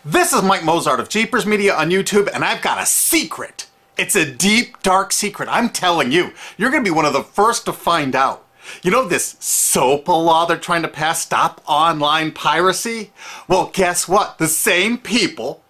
This is Mike Mozart of Jeepers Media on YouTube, and I've got a secret. It's a deep, dark secret. I'm telling you, you're going to be one of the first to find out. You know this SOPA law they're trying to pass, Stop Online Piracy? Well, guess what? The same people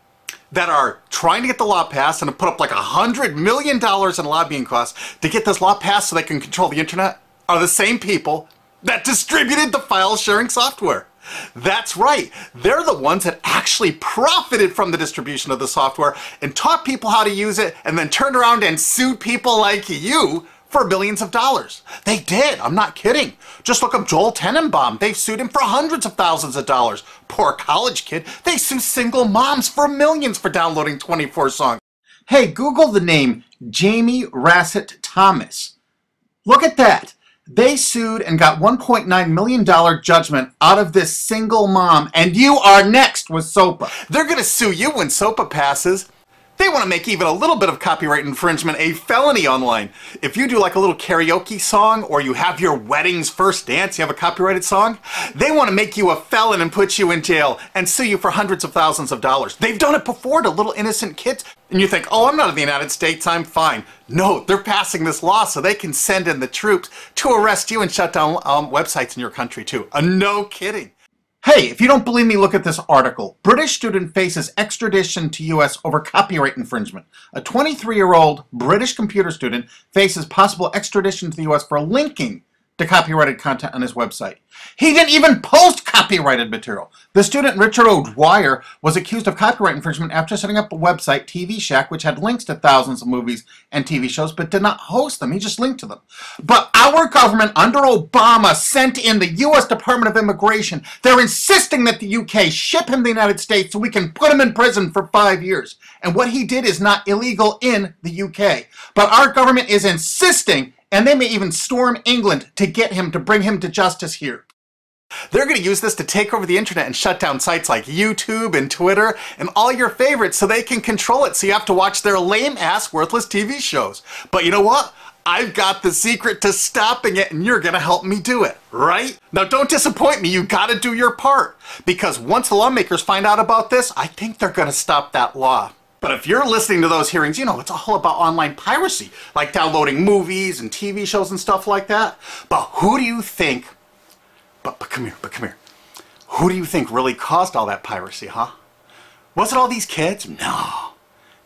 that are trying to get the law passed and have put up like $100 million in lobbying costs to get this law passed so they can control the internet are the same people that distributed the file sharing software. That's right. They're the ones that actually profited from the distribution of the software and taught people how to use it and then turned around and sued people like you for billions of dollars. They did. I'm not kidding. Just look up Joel Tenenbaum. They've sued him for hundreds of thousands of dollars. Poor college kid. They sue single moms for millions for downloading 24 songs. Hey, Google the name Jamie Rassett Thomas. Look at that. They sued and got $1.9 million judgment out of this single mom, and you are next with SOPA. They're going to sue you when SOPA passes. They want to make even a little bit of copyright infringement a felony online. If you do like a little karaoke song, or you have your wedding's first dance, you have a copyrighted song, they want to make you a felon and put you in jail and sue you for hundreds of thousands of dollars. They've done it before to little innocent kids. And you think, oh, I'm not in the United States, I'm fine. No, they're passing this law so they can send in the troops to arrest you and shut down websites in your country too. No kidding. Hey, if you don't believe me, look at this article. British student faces extradition to U.S. over copyright infringement. A 23-year-old British computer student faces possible extradition to the U.S. for linking to copyrighted content on his website. He didn't even post copyrighted material. The student, Richard O'Dwyer, was accused of copyright infringement after setting up a website, TV Shack, which had links to thousands of movies and TV shows, but did not host them. He just linked to them. But our government, under Obama, sent in the U.S. Department of Immigration. They're insisting that the UK ship him to the United States so we can put him in prison for 5 years. And what he did is not illegal in the UK. But our government is insisting, and they may even storm England to get him, to bring him to justice here. They're going to use this to take over the internet and shut down sites like YouTube and Twitter and all your favorites so they can control it, so you have to watch their lame-ass, worthless TV shows. But you know what? I've got the secret to stopping it, and you're going to help me do it, right? Now, don't disappoint me. You got to do your part. Because once the lawmakers find out about this, I think they're going to stop that law. But if you're listening to those hearings, you know, it's all about online piracy, like downloading movies and TV shows and stuff like that. But who do you think, but come here. Who do you think really caused all that piracy, huh? Was it all these kids? No.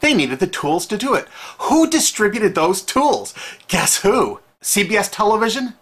They needed the tools to do it. Who distributed those tools? Guess who? CBS Television?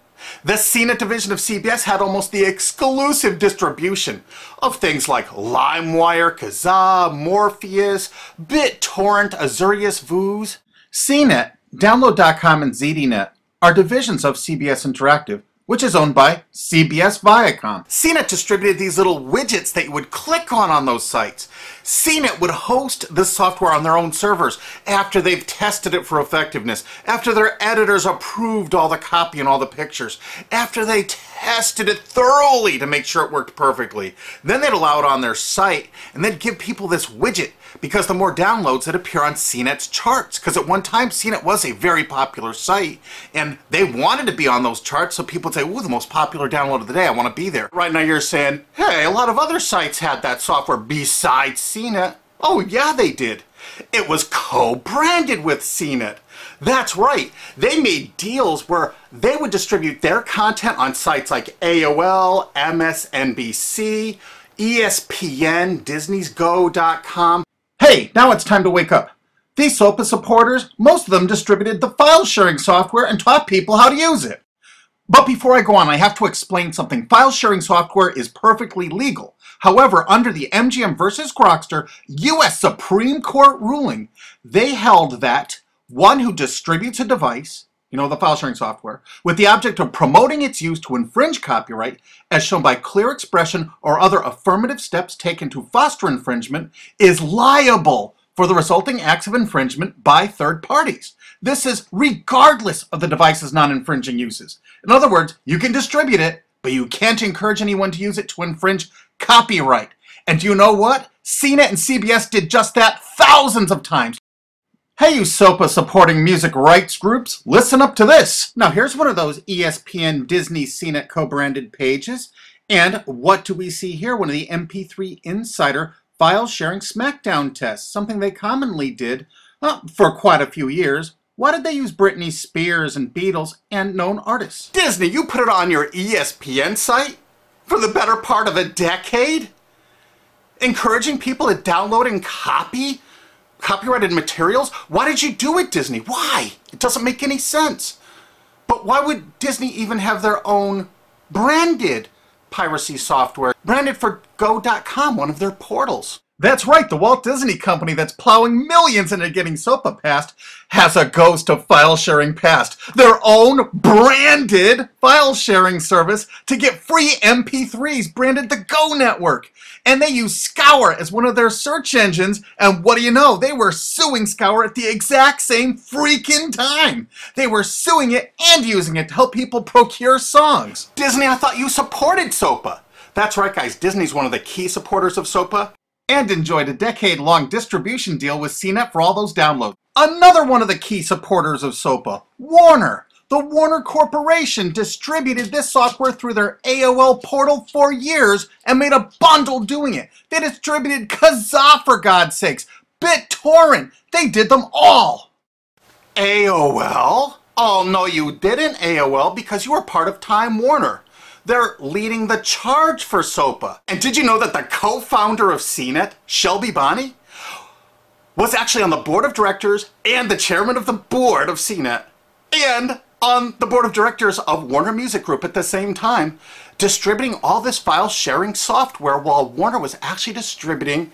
The CNET division of CBS had almost the exclusive distribution of things like LimeWire, Kazaa, Morpheus, BitTorrent, Azurius, Vooz. CNET, Download.com, and ZDNet are divisions of CBS Interactive, which is owned by CBS Viacom. CNET distributed these little widgets that you would click on those sites. CNET would host the software on their own servers after they've tested it for effectiveness, after their editors approved all the copy and all the pictures, after they tested it thoroughly to make sure it worked perfectly. Then they'd allow it on their site, and they'd give people this widget, because the more downloads that appear on CNET's charts. Because at one time, CNET was a very popular site, and they wanted to be on those charts, so people would say, ooh, the most popular download of the day, I want to be there. Right now you're saying, hey, a lot of other sites had that software besides CNET. Oh, yeah, they did. It was co-branded with CNET. That's right. They made deals where they would distribute their content on sites like AOL, MSNBC, ESPN, Disney'sGo.com. Hey, now it's time to wake up. These SOPA supporters, most of them distributed the file sharing software and taught people how to use it. But before I go on, I have to explain something. File sharing software is perfectly legal. However, under the MGM versus Grokster U.S. Supreme Court ruling, they held that one who distributes a device, you know, the file sharing software, with the object of promoting its use to infringe copyright, as shown by clear expression or other affirmative steps taken to foster infringement, is liable for the resulting acts of infringement by third parties. This is regardless of the device's non-infringing uses. In other words, you can distribute it, but you can't encourage anyone to use it to infringe copyright. And do you know what? CNET and CBS did just that thousands of times. Hey, you SOPA supporting music rights groups, listen up to this. Now here's one of those ESPN, Disney, CNET co-branded pages. And what do we see here? One of the MP3 Insider file sharing smackdown tests, something they commonly did for quite a few years. Why did they use Britney Spears and Beatles and known artists? Disney, you put it on your ESPN site for the better part of a decade? Encouraging people to download and copy copyrighted materials? Why did you do it, Disney? Why? It doesn't make any sense. But why would Disney even have their own branded piracy software, branded for Go.com, one of their portals? That's right, the Walt Disney Company that's plowing millions into getting SOPA passed has a ghost of file sharing past. Their own branded file sharing service to get free MP3s branded the Go Network. And they use Scour as one of their search engines, and what do you know? They were suing Scour at the exact same freaking time. They were suing it and using it to help people procure songs. Disney, I thought you supported SOPA. That's right, guys, Disney's one of the key supporters of SOPA. And enjoyed a decade-long distribution deal with CNET for all those downloads. Another one of the key supporters of SOPA, Warner. The Warner Corporation distributed this software through their AOL portal for years and made a bundle doing it. They distributed Kazaa, for God's sakes, BitTorrent. They did them all. AOL? Oh, no, you didn't, AOL, because you were part of Time Warner. They're leading the charge for SOPA. And did you know that the co-founder of CNET, Shelby Bonney, was actually on the board of directors and the chairman of the board of CNET and on the board of directors of Warner Music Group at the same time, distributing all this file sharing software while Warner was actually distributing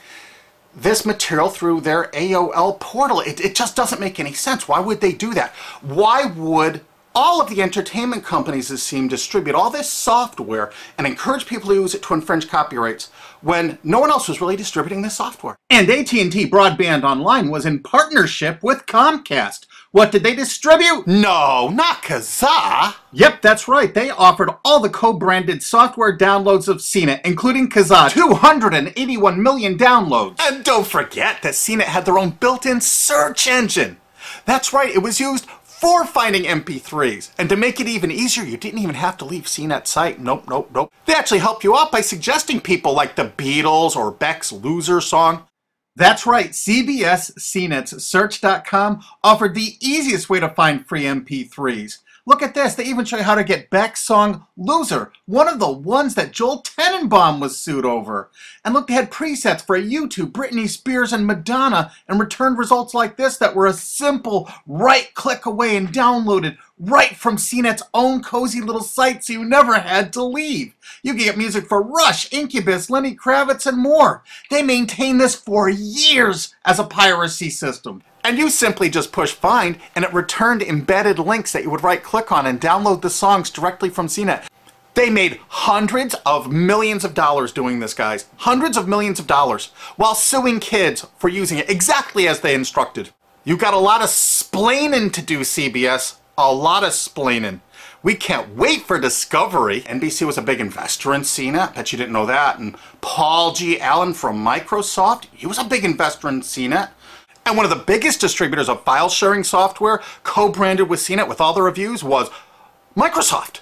this material through their AOL portal. It just doesn't make any sense. Why would they do that? Why would all of the entertainment companies, it seemed, distribute all this software and encourage people to use it to infringe copyrights when no one else was really distributing this software? And AT&T Broadband Online was in partnership with Comcast. What did they distribute? No, not Kazaa. Yep, that's right. They offered all the co-branded software downloads of CNET, including Kazaa, 281 million downloads. And don't forget that CNET had their own built-in search engine. That's right, it was used for finding MP3s. And to make it even easier, you didn't even have to leave CNET's site. Nope, nope, nope. They actually helped you out by suggesting people like the Beatles or Beck's Loser song. That's right, CBS CNET's Search.com offered the easiest way to find free MP3s. Look at this, they even show you how to get Beck's song Loser, one of the ones that Joel Tenenbaum was sued over. And look, they had presets for YouTube, Britney Spears, and Madonna, and returned results like this that were a simple right click away and downloaded right from CNET's own cozy little site, so you never had to leave. You can get music for Rush, Incubus, Lenny Kravitz, and more. They maintained this for years as a piracy system. And you simply just push find, and it returned embedded links that you would right-click on and download the songs directly from CNET. They made hundreds of millions of dollars doing this, guys. Hundreds of millions of dollars, while suing kids for using it exactly as they instructed. You got a lot of splaining to do, CBS. A lot of splaining. We can't wait for Discovery. NBC was a big investor in CNET. Bet you didn't know that. And Paul G. Allen from Microsoft, he was a big investor in CNET. And one of the biggest distributors of file sharing software co-branded with CNET with all the reviews was Microsoft,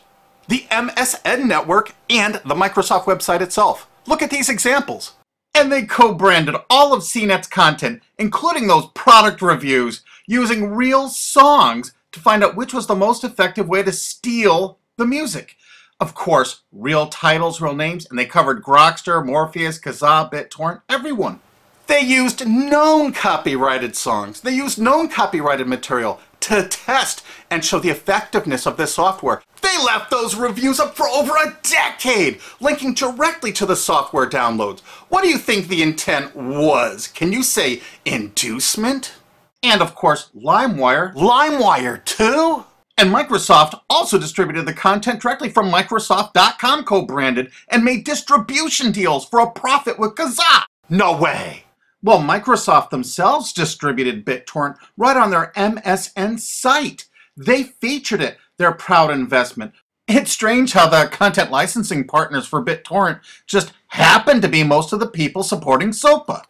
the MSN network, and the Microsoft website itself. Look at these examples. And they co-branded all of CNET's content, including those product reviews, using real songs to find out which was the most effective way to steal the music. Of course, real titles, real names, and they covered Grokster, Morpheus, Kazaa, BitTorrent, everyone. They used known copyrighted songs. They used known copyrighted material to test and show the effectiveness of this software. They left those reviews up for over a decade, linking directly to the software downloads. What do you think the intent was? Can you say inducement? And of course, LimeWire. LimeWire too? And Microsoft also distributed the content directly from Microsoft.com co-branded and made distribution deals for a profit with Kazaa. No way. Well, Microsoft themselves distributed BitTorrent right on their MSN site. They featured it, their proud investment. It's strange how the content licensing partners for BitTorrent just happen to be most of the people supporting SOPA.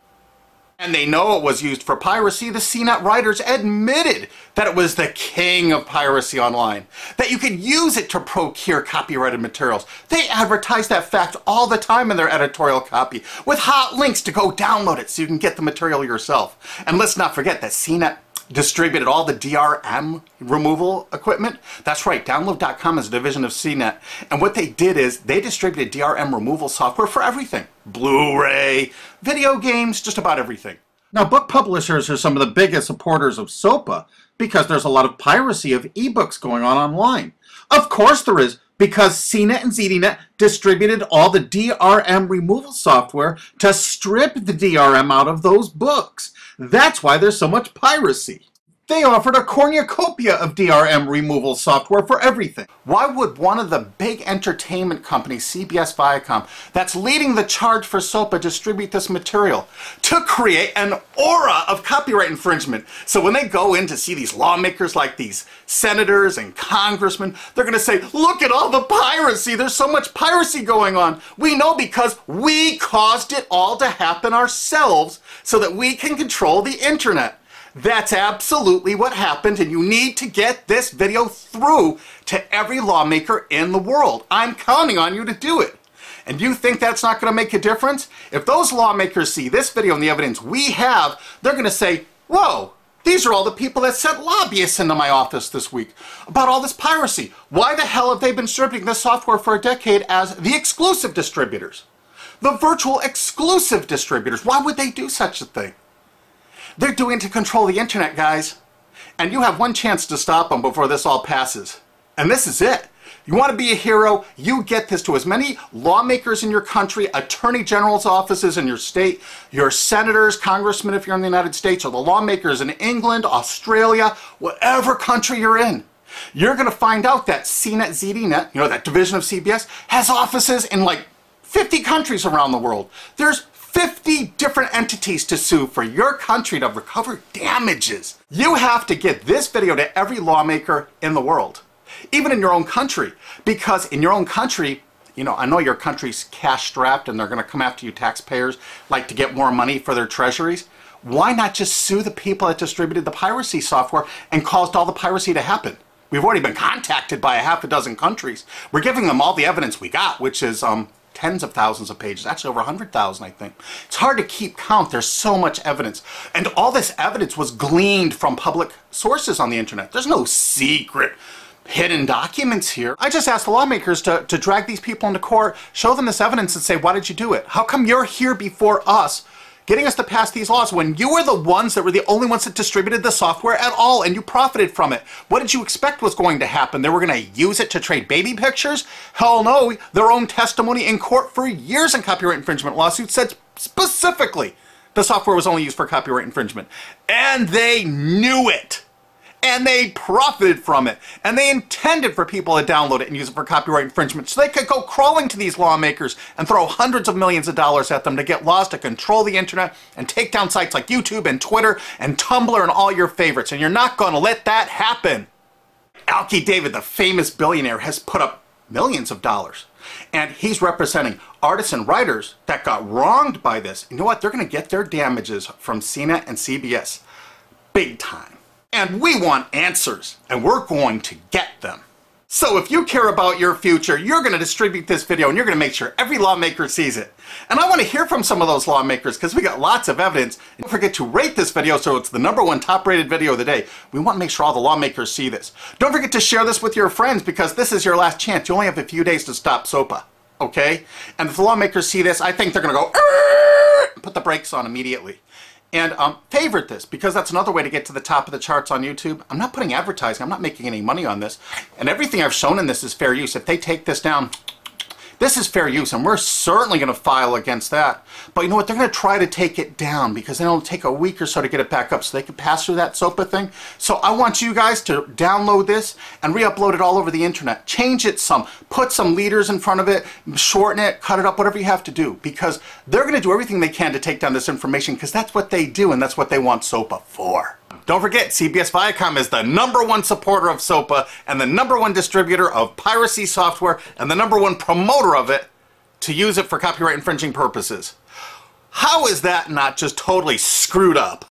And they know it was used for piracy. The CNET writers admitted that it was the king of piracy online, that you could use it to procure copyrighted materials. They advertise that fact all the time in their editorial copy with hot links to go download it so you can get the material yourself. And let's not forget that CNET distributed all the DRM removal equipment. That's right, Download.com is a division of CNET. And what they did is they distributed DRM removal software for everything. Blu-ray, video games, just about everything. Now, book publishers are some of the biggest supporters of SOPA because there's a lot of piracy of ebooks going on online. Of course there is, because CNET and ZDNet distributed all the DRM removal software to strip the DRM out of those books. That's why there's so much piracy. They offered a cornucopia of DRM removal software for everything. Why would one of the big entertainment companies, CBS Viacom, that's leading the charge for SOPA, distribute this material? To create an aura of copyright infringement. So when they go in to see these lawmakers like these senators and congressmen, they're going to say, look at all the piracy. There's so much piracy going on. We know because we caused it all to happen ourselves so that we can control the internet. That's absolutely what happened, and you need to get this video through to every lawmaker in the world. I'm counting on you to do it. And you think that's not going to make a difference? If those lawmakers see this video and the evidence we have, they're going to say, whoa, these are all the people that sent lobbyists into my office this week about all this piracy. Why the hell have they been distributing this software for a decade as the exclusive distributors? The virtual exclusive distributors. Why would they do such a thing? They're doing it to control the internet, guys. And you have one chance to stop them before this all passes. And this is it. You want to be a hero? You get this to as many lawmakers in your country, attorney general's offices in your state, your senators, congressmen if you're in the United States, or the lawmakers in England, Australia, whatever country you're in. You're going to find out that CNET, ZDNet, that division of CBS, has offices in like 50 countries around the world. There's 50 different entities to sue for your country to recover damages. You have to get this video to every lawmaker in the world, even in your own country, because in your own country, I know your country's cash strapped and they're going to come after you taxpayers like to get more money for their treasuries. Why not just sue the people that distributed the piracy software and caused all the piracy to happen? We've already been contacted by a half a dozen countries. We're giving them all the evidence we got, which is tens of thousands of pages, actually over 100,000, I think. It's hard to keep count. There's so much evidence. And all this evidence was gleaned from public sources on the internet. There's no secret hidden documents here. I just asked the lawmakers to drag these people into court, show them this evidence and say, why did you do it? How come you're here before us getting us to pass these laws when you were the ones that were the only ones that distributed the software at all and you profited from it? What did you expect was going to happen? They were going to use it to trade baby pictures? Hell no. Their own testimony in court for years in copyright infringement lawsuits said specifically the software was only used for copyright infringement. And they knew it. And they profited from it. And they intended for people to download it and use it for copyright infringement so they could go crawling to these lawmakers and throw hundreds of millions of dollars at them to get laws to control the internet and take down sites like YouTube and Twitter and Tumblr and all your favorites. And you're not going to let that happen. Alki David, the famous billionaire, has put up millions of dollars. And he's representing artists and writers that got wronged by this. You know what? They're going to get their damages from CNET and CBS. Big time. And we want answers, and we're going to get them. So if you care about your future, you're going to distribute this video and you're going to make sure every lawmaker sees it. And I want to hear from some of those lawmakers because we got lots of evidence. Don't forget to rate this video so it's the #1 top rated video of the day. We want to make sure all the lawmakers see this. Don't forget to share this with your friends because this is your last chance. You only have a few days to stop SOPA, okay? And if the lawmakers see this, I think they're going to go, put the brakes on immediately. And favorite this, because that's another way to get to the top of the charts on YouTube. I'm not putting advertising. I'm not making any money on this. And everything I've shown in this is fair use. If they take this down, this is fair use, and we're certainly going to file against that. But you know what? They're going to try to take it down because then it'll take a week or so to get it back up so they can pass through that SOPA thing. So I want you guys to download this and re-upload it all over the internet. Change it some. Put some leaders in front of it. Shorten it. Cut it up. Whatever you have to do. Because they're going to do everything they can to take down this information because that's what they do and that's what they want SOPA for. Don't forget, CBS Viacom is the #1 supporter of SOPA and the #1 distributor of piracy software and the #1 promoter of it to use it for copyright infringing purposes. How is that not just totally screwed up?